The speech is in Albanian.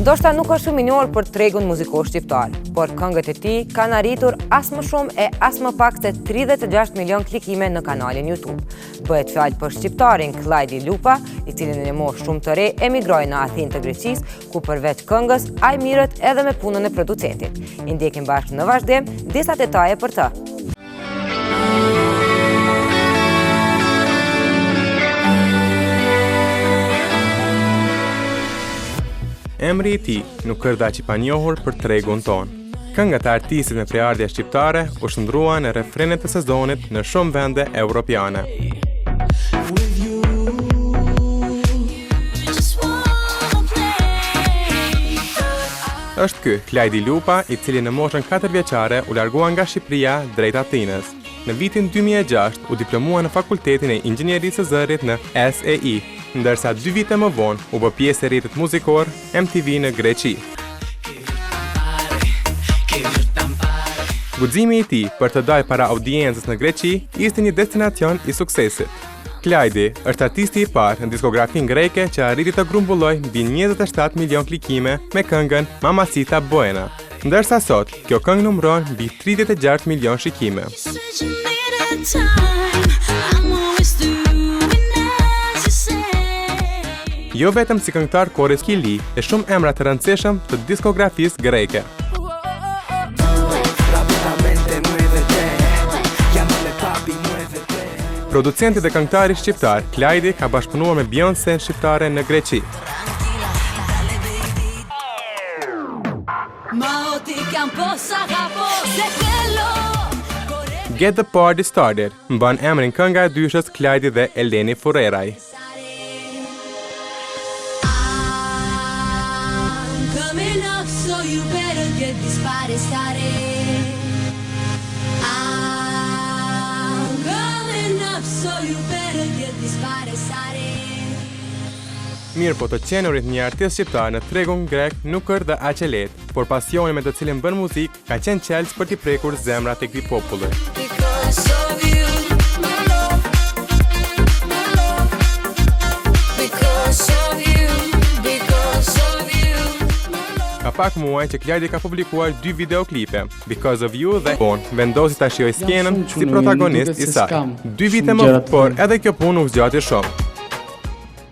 Ndoshta nuk është shumë i njohur për tregun muzikor shqiptar, por këngët e tij kanë arritur as më shumë e as më pak se 36 milion klikime në kanalin YouTube. Bëhet fjalë për shqiptarin Klajdi Lupa, i cili në një moshë shumë të re emigroi në Athinë të Greqisë, ku përveç këngës ai mirët edhe me punën e producentit. I ndjekim bashkë në vazhdim disa detaje për të. Emri i tij nuk është aq i panjohur për tregun ton. Këngët e artistit me preardhje shqiptare u shndruan në refrenet të sezonit në shumë vende evropiane. Është ky Klajdi Lupa, i cili në moshën 4 vjeçare u largua nga Shqipëria drejt Atinës. Në vitin 2006 u diplomua në Fakultetin e Inxhinierisë së Zërit në SEI, ndërsa 2 vite më vonë u bë pjesë e rrjetit muzikor MTV në Greqi. Guximi i tij për të dalë para audiencës në Greqi ishte një destinacion i suksesit. Klajdi është artisti i parë në diskografinë greke që arriti të grumbullojë mbi 27 milion klikime me këngën Mamacita Buena, ndërsa sot kjo këngë numëron mbi 36 milion shikime. Jo vetëm si këngëtar Koris Kili e shumë emra të rëndësishëm të diskografisë greke. Producenti dhe këngëtari shqiptar Klajdi ka bashkëpunuar me Beyoncé shqiptare në Greqi. Get the Party Started mban emrin kënga e dyshës Klajdi dhe Eleni Fureraj. So you better get this party started. I'm coming up, so you better get this party started. Mirë po të qenurit një artist shqiptar në tregun grek nuk është dhe aq e lehtë, por pasioni me të cilin bën muzikë ka qenë qelës për t'i prekur zemrat e këtij populli. Ka pak muaj që Klajdi ka publikuar 2 videoklipe, Because of You dhe vendosi ta shijojë skenën si protagonist i saj. 2 vite më, por edhe kjo punë nuk zgjati shumë.